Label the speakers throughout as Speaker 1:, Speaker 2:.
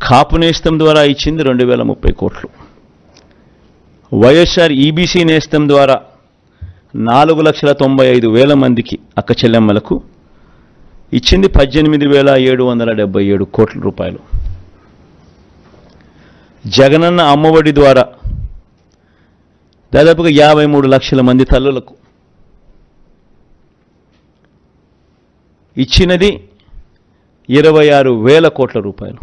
Speaker 1: కాపు నేస్తం ద్వారా ఇచ్చింది 2030 కోట్లు. వైఎస్ఆర్ ఈబీసీ నేస్తం ద్వారా 4,95,000 మందికి అక్క చెల్లెమ్మలకు ఇచ్చింది 18,777 కోట్ల రూపాయలు. జగనన్న అమ్మఒడి ద్వారా దాదాపుగా 53 లక్షల మంది తల్లులకు ఇచ్చినది 26,000 కోట్ల రూపాయలు.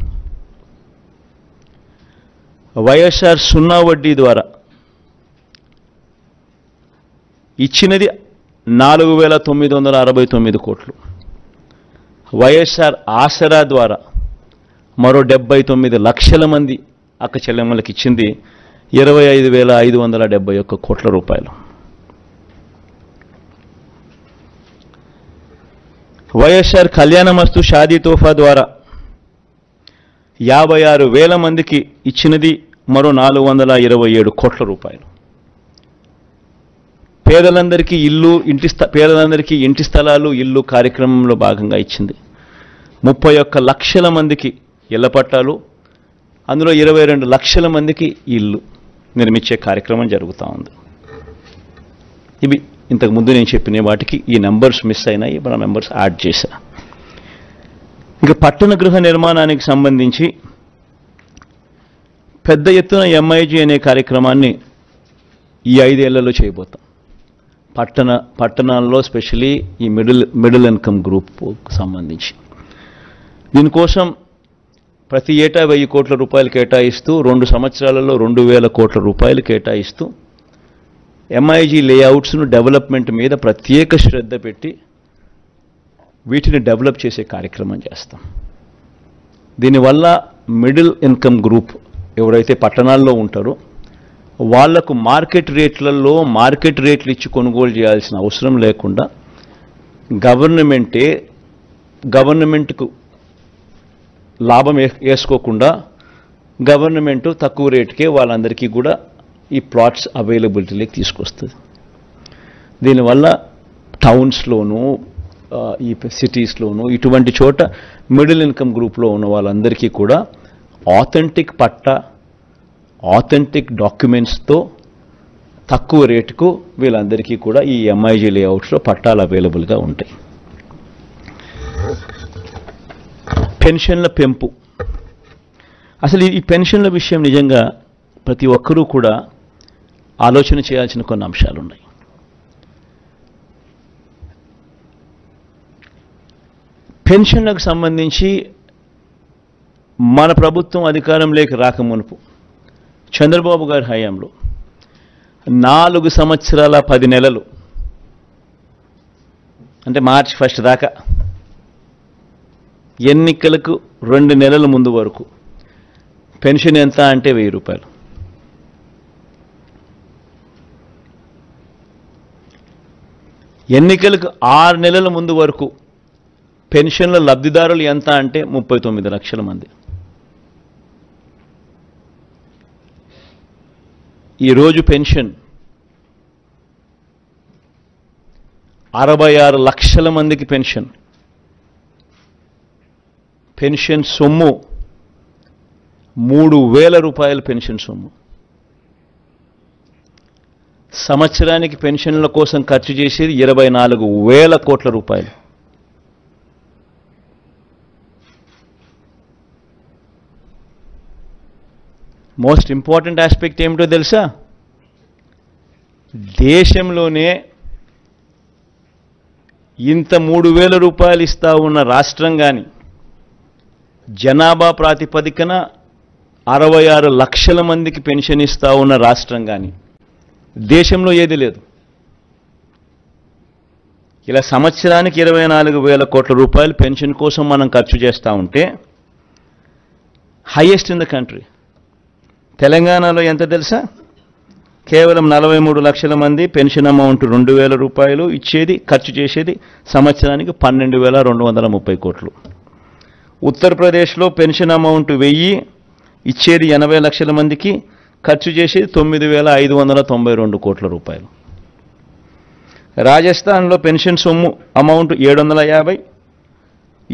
Speaker 1: వైఎస్ఆర్ సున్నా వడ్డీ ద్వారా ఇచ్చినది 4,969 కోట్లు. వైఎస్ఆర్ ఆసరా ద్వారా మరో 79 లక్షల మంది అక్క చెల్లెమ్మలకు ఇచ్చింది 25,571 కోట్ల రూపాయలు. వైఎస్ఆర్ కళ్యాణమస్తు షాదీ తోఫా ద్వారా 56,000 మందికి ఇచ్చినది మరో 427 కోట్ల రూపాయలు. పేదలందరికీ ఇంటి స్థలాలు ఇల్లు కార్యక్రమంలో భాగంగా ఇచ్చింది 31 లక్షల మందికి ఇళ్ల పట్టాలు, అందులో 22 లక్షల మందికి ఇల్లు నిర్మించే కార్యక్రమం జరుగుతూ ఉంది. ఇవి ఇంతకుముందు నేను చెప్పిన వాటికి ఈ నెంబర్స్ మిస్ అయినాయి, మన నెంబర్స్ యాడ్ చేశా. ఇక పట్టణ గృహ నిర్మాణానికి సంబంధించి పెద్ద ఎత్తున ఎంఐజీ అనే కార్యక్రమాన్ని ఈ 5 ఏళ్లలో చేయబోతాం. పట్టణాల్లో స్పెషలీ ఈ మిడిల్ ఇన్కమ్ గ్రూప్కు సంబంధించి దీనికోసం ప్రతి ఏటా 1000 కోట్ల రూపాయలు కేటాయిస్తూ 2 సంవత్సరాలలో 2,000 కోట్ల రూపాయలు కేటాయిస్తూ ఎంఐజీ లేఅవుట్స్ను డెవలప్మెంట్ మీద ప్రత్యేక శ్రద్ధ పెట్టి వీటిని డెవలప్ చేసే కార్యక్రమం చేస్తాం. దీనివల్ల మిడిల్ ఇన్కమ్ గ్రూప్ ఎవరైతే పట్టణాల్లో ఉంటారో వాళ్లకు మార్కెట్ రేట్లు ఇచ్చి కొనుగోలు చేయాల్సిన అవసరం లేకుండా గవర్నమెంట్కు లాభం వేసుకోకుండా గవర్నమెంట్ తక్కువ రేటుకే వాళ్ళందరికీ కూడా ఈ ప్లాట్స్ అవైలబిలిటీలోకి తీసుకొస్తుంది. దీనివల్ల టౌన్స్లోనూ ఈ సిటీస్లోనూ ఇటువంటి చోట మిడిల్ ఇన్కమ్ గ్రూప్లో ఉన్న వాళ్ళందరికీ కూడా ఆథెంటిక్ డాక్యుమెంట్స్తో తక్కువ రేటుకు వీళ్ళందరికీ కూడా ఈ ఎంఐజీ లేఅవుట్స్లో పట్టాలు అవైలబుల్గా ఉంటాయి. పెన్షన్ల పెంపు, అసలు ఈ పెన్షన్ల విషయం నిజంగా ప్రతి ఒక్కరూ కూడా ఆలోచన చేయాల్సిన కొన్ని అంశాలు ఉన్నాయి. పెన్షన్లకు సంబంధించి మన ప్రభుత్వం అధికారంలోకి రాకమునుపు చంద్రబాబు గారి హయాంలో 4 సంవత్సరాల 10 నెలలు అంటే మార్చి 1 దాకా ఎన్నికలకు 2 నెలల ముందు వరకు పెన్షన్ ఎంత అంటే 1000 రూపాయలు. ఎన్నికలకు 6 నెలల ముందు వరకు పెన్షన్ల లబ్ధిదారులు ఎంత అంటే 39 లక్షల మంది. ఈరోజు పెన్షన్ 66 లక్షల మందికి పెన్షన్ సొమ్ము 3,000 రూపాయల పెన్షన్ సొమ్ము. సంవత్సరానికి పెన్షన్ల కోసం ఖర్చు చేసేది 24,000 కోట్ల రూపాయలు. మోస్ట్ ఇంపార్టెంట్ ఆస్పెక్ట్ ఏమిటో తెలుసా? దేశంలోనే ఇంత 3,000 రూపాయలు ఇస్తా ఉన్న రాష్ట్రం కానీ, జనాభా ప్రాతిపదికన 66 లక్షల మందికి పెన్షన్ ఇస్తా ఉన్న రాష్ట్రం కానీ దేశంలో ఏది లేదు. ఇలా సంవత్సరానికి 24,000 కోట్ల రూపాయలు పెన్షన్ కోసం మనం ఖర్చు చేస్తూ ఉంటే హైయెస్ట్ ఇన్ ద కంట్రీ. తెలంగాణలో ఎంత తెలుసా? కేవలం 43 లక్షల మంది పెన్షన్ అమౌంట్ 2,000 రూపాయలు ఇచ్చేది, ఖర్చు చేసేది సంవత్సరానికి 12,230 కోట్లు. ఉత్తరప్రదేశ్లో పెన్షన్ అమౌంట్ 1000 ఇచ్చేది 80 లక్షల మందికి, ఖర్చు చేసేది 9,592 కోట్ల రూపాయలు. రాజస్థాన్లో పెన్షన్ సొమ్ము అమౌంట్ 750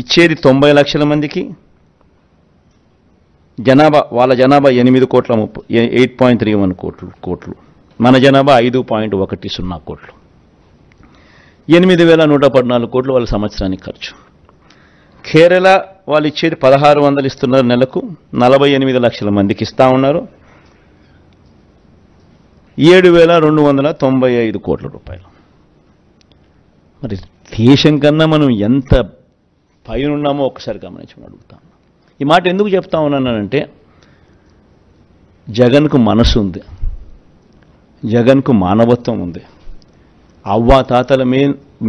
Speaker 1: ఇచ్చేది 90 లక్షల మందికి, వాళ్ళ జనాభా 8.31 కోట్లు, మన జనాభా 5.10 కోట్లు. 8,114 కోట్లు వాళ్ళ సంవత్సరానికి ఖర్చు. కేరళ వాళ్ళు ఇచ్చేది 1,600 ఇస్తున్నారు నెలకు, 48 లక్షల మందికి ఇస్తూ ఉన్నారు, 7,295 కోట్ల రూపాయలు. మరి దేశం కన్నా మనం ఎంత పైన ఉన్నామో ఒకసారి గమనించమని అడుగుతాను. ఈ మాట ఎందుకు చెప్తా ఉన్నానంటే, జగన్కు మనసు ఉంది, జగన్కు మానవత్వం ఉంది. అవ్వా తాతల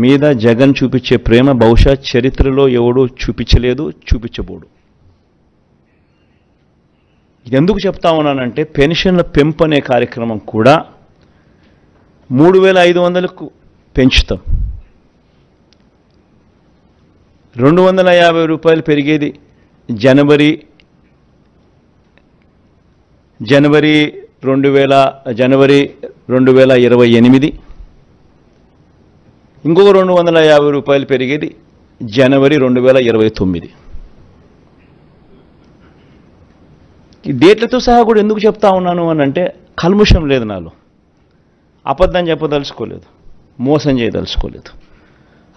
Speaker 1: మీద జగన్ చూపించే ప్రేమ బహుశా చరిత్రలో ఎవడూ చూపించలేదు, చూపించబోడు. ఎందుకు చెప్తా ఉన్నానంటే, పెన్షన్ల పెంపు అనే కార్యక్రమం కూడా 3,500కు పెంచుతాం. 250 రూపాయలు పెరిగేది జనవరి 2028, ఇంకొక 250 రూపాయలు పెరిగేది జనవరి 2029. ఈ డేట్లతో సహా కూడా ఎందుకు చెప్తా ఉన్నాను అని అంటే, కల్ముషం లేదు నాలో, అబద్ధం చెప్పదలుచుకోలేదు, మోసం చేయదలుచుకోలేదు.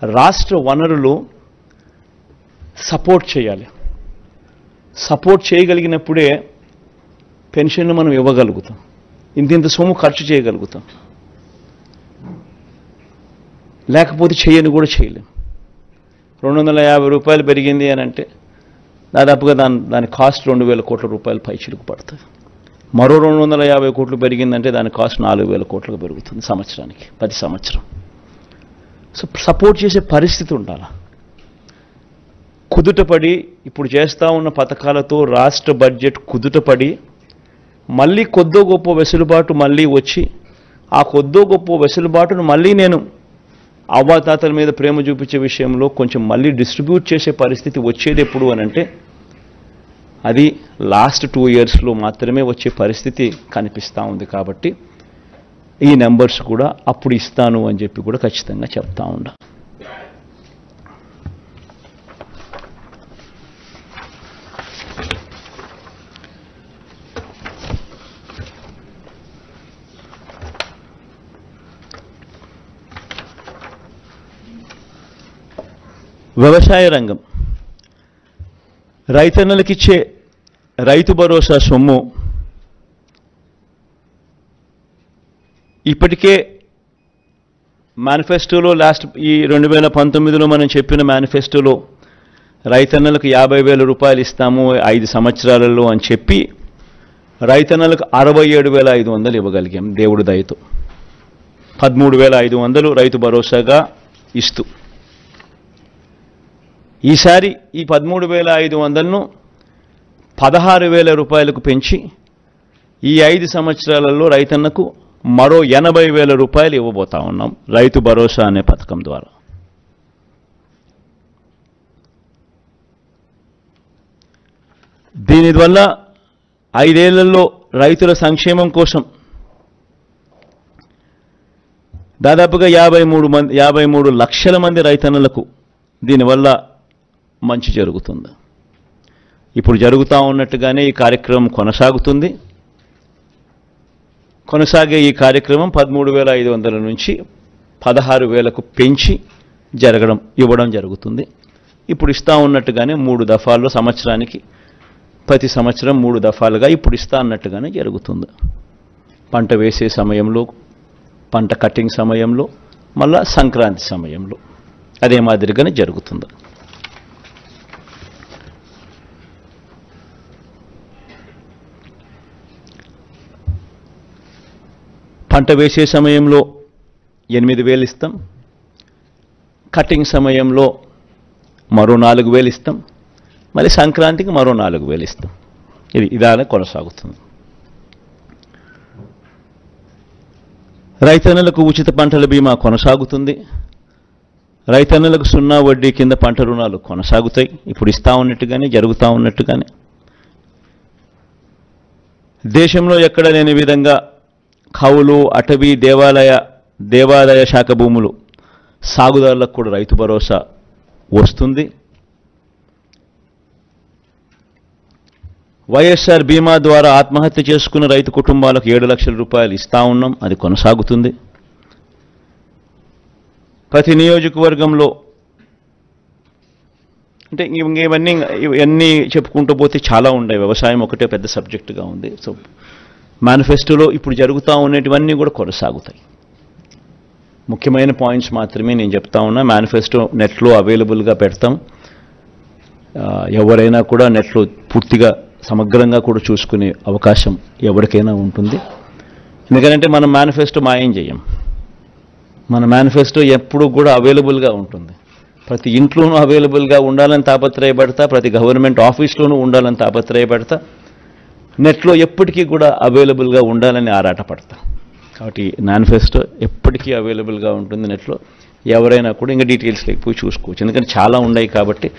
Speaker 1: రాష్ట్ర వనరులు సపోర్ట్ చేయాలి. సపోర్ట్ చేయగలిగినప్పుడే పెన్షన్లు మనం ఇవ్వగలుగుతాం, ఇంత సొమ్ము ఖర్చు చేయగలుగుతాం. లేకపోతే చేయని కూడా చేయలేం. 250 రూపాయలు పెరిగింది అని అంటే దాదాపుగా దాని కాస్ట్ 2,000 కోట్ల రూపాయలు పై చిలుకు పడుతుంది. మరో 250 కోట్లు పెరిగిందంటే దాని కాస్ట్ 4,000 కోట్లకు పెరుగుతుంది సంవత్సరానికి, ప్రతి సంవత్సరం. సో సపోర్ట్ చేసే పరిస్థితి ఉండాలి. కుదుటపడి ఇప్పుడు చేస్తూ ఉన్న పథకాలతో రాష్ట్ర బడ్జెట్ కుదుటపడి మళ్ళీ కొద్దో గొప్ప వెసులుబాటు మళ్ళీ వచ్చి, ఆ కొద్దో గొప్ప వెసులుబాటును మళ్ళీ నేను అవ్వాతాతల మీద ప్రేమ చూపించే విషయంలో కొంచెం మళ్ళీ డిస్ట్రిబ్యూట్ చేసే పరిస్థితి వచ్చేది ఎప్పుడు అని అంటే, అది లాస్ట్ 2 ఇయర్స్లో మాత్రమే వచ్చే పరిస్థితి కనిపిస్తూ ఉంది. కాబట్టి ఈ నెంబర్స్ కూడా అప్పుడు ఇస్తాను అని చెప్పి కూడా ఖచ్చితంగా చెప్తా ఉండా. వ్యవసాయ రంగం, రైతన్నలకిచ్చే రైతు భరోసా సొమ్ము ఇప్పటికే మేనిఫెస్టోలో ఈ 2019లో మనం చెప్పిన మేనిఫెస్టోలో రైతన్నలకు 50,000 రూపాయలు ఇస్తాము 5 సంవత్సరాలలో అని చెప్పి రైతన్నలకు 67,500 ఇవ్వగలిగాం దేవుడి దయతో. 13,500 రైతు భరోసాగా ఇస్తూ, ఈసారి ఈ 13,500ను 16,000 రూపాయలకు పెంచి ఈ 5 సంవత్సరాలలో రైతన్నకు మరో 80,000 రూపాయలు ఇవ్వబోతా ఉన్నాం రైతు భరోసా అనే పథకం ద్వారా. దీనివల్ల 5 ఏళ్లలో రైతుల సంక్షేమం కోసం దాదాపుగా 53 లక్షల మంది రైతన్నలకు దీనివల్ల మంచి జరుగుతుంది. ఇప్పుడు జరుగుతూ ఉన్నట్టుగానే ఈ కార్యక్రమం కొనసాగుతుంది. కొనసాగే ఈ కార్యక్రమం 13,500 నుంచి 16,000కు పెంచి ఇవ్వడం జరుగుతుంది. ఇప్పుడు ఇస్తా ఉన్నట్టుగానే 3 దఫాల్లో సంవత్సరానికి, ప్రతి సంవత్సరం 3 దఫాలుగా ఇప్పుడు ఇస్తా అన్నట్టుగానే జరుగుతుంది. పంట వేసే సమయంలో, పంట కటింగ్ సమయంలో, మళ్ళా సంక్రాంతి సమయంలో అదే మాదిరిగానే జరుగుతుంది. పంట వేసే సమయంలో 8,000 ఇస్తాం, కటింగ్ సమయంలో మరో 4,000 ఇస్తాం, మళ్ళీ సంక్రాంతికి మరో 4,000 ఇస్తాం. ఇదానే కొనసాగుతుంది. రైతన్నలకు ఉచిత పంటల బీమా కొనసాగుతుంది. రైతన్నలకు 0 వడ్డీ కింద పంట రుణాలు కొనసాగుతాయి. ఇప్పుడు ఇస్తా ఉన్నట్టుగానే, జరుగుతూ ఉన్నట్టుగానే. దేశంలో ఎక్కడ లేని విధంగా కౌలు, అటవీ, దేవాదాయ శాఖ భూములు సాగుదారులకు కూడా రైతు భరోసా వస్తుంది. వైఎస్ఆర్ బీమా ద్వారా ఆత్మహత్య చేసుకున్న రైతు కుటుంబాలకు 7 లక్షల రూపాయలు ఇస్తా ఉన్నాం, అది కొనసాగుతుంది. ప్రతి నియోజకవర్గంలో అంటే ఇవన్నీ చెప్పుకుంటూ పోతే చాలా ఉన్నాయి. వ్యవసాయం ఒకటే పెద్ద సబ్జెక్టుగా ఉంది. సో మేనిఫెస్టోలో ఇప్పుడు జరుగుతూ ఉన్నటివన్నీ కూడా కొనసాగుతాయి. ముఖ్యమైన పాయింట్స్ మాత్రమే నేను చెప్తా ఉన్నా. మేనిఫెస్టో నెట్లో అవైలబుల్గా పెడతాం. ఎవరైనా కూడా నెట్లో పూర్తిగా సమగ్రంగా కూడా చూసుకునే అవకాశం ఎవరికైనా ఉంటుంది. ఎందుకంటే మనం మేనిఫెస్టో మాయం చేయం. మన మేనిఫెస్టో ఎప్పుడూ కూడా అవైలబుల్గా ఉంటుంది. ప్రతి ఇంట్లోనూ అవైలబుల్గా ఉండాలని తాపత్రయపడతా, ప్రతి గవర్నమెంట్ ఆఫీస్లోనూ ఉండాలని తాపత్రయపడతా, నెట్లో ఎప్పటికీ కూడా అవైలబుల్గా ఉండాలని ఆరాటపడతా. కాబట్టి మేనిఫెస్టో ఎప్పటికీ అవైలబుల్గా ఉంటుంది నెట్లో. ఎవరైనా కూడా ఇంకా డీటెయిల్స్లోకి పోయి చూసుకోవచ్చు. ఎందుకంటే చాలా ఉన్నాయి కాబట్టి,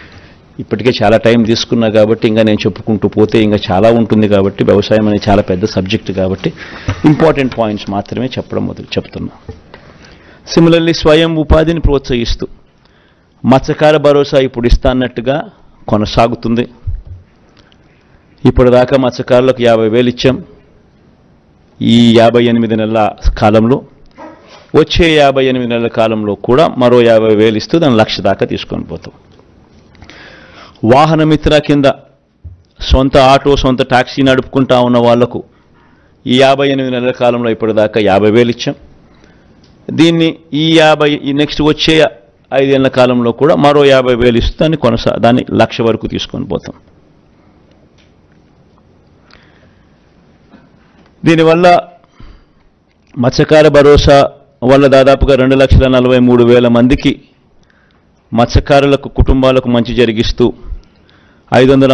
Speaker 1: ఇప్పటికే చాలా టైం తీసుకున్నా కాబట్టి ఇంకా నేను చెప్పుకుంటూ పోతే ఇంకా చాలా ఉంటుంది కాబట్టి, వ్యవసాయం అనేది చాలా పెద్ద సబ్జెక్ట్ కాబట్టి ఇంపార్టెంట్ పాయింట్స్ మాత్రమే చెప్తున్నా. సిమిలర్లీ స్వయం ఉపాధిని ప్రోత్సహిస్తూ మత్స్యకార భరోసా ఇప్పుడు ఇస్తాన్నట్టుగా కొనసాగుతుంది. ఇప్పటిదాకా మత్స్యకారులకు 50,000 ఇచ్చాం. ఈ 58 నెలల కాలంలో, వచ్చే 58 నెలల కాలంలో కూడా మరో 50,000 ఇస్తూ దాన్ని 1,00,000 దాకా తీసుకొని పోతాం. వాహన మిత్ర కింద సొంత ఆటో, సొంత టాక్సీ నడుపుకుంటా ఉన్న వాళ్లకు ఈ 58 నెలల కాలంలో ఇప్పటిదాకా 50,000 ఇచ్చాం. దీన్ని ఈ నెక్స్ట్ వచ్చే 5 ఏళ్ల కాలంలో కూడా మరో 50,000 ఇస్తూ దాన్ని 1,00,000 వరకు తీసుకొని పోతాం. దీనివల్ల మత్స్యకార భరోసా వల్ల దాదాపుగా 2,43,000 మందికి మత్స్యకారులకు కుటుంబాలకు మంచి జరిగిస్తూ 500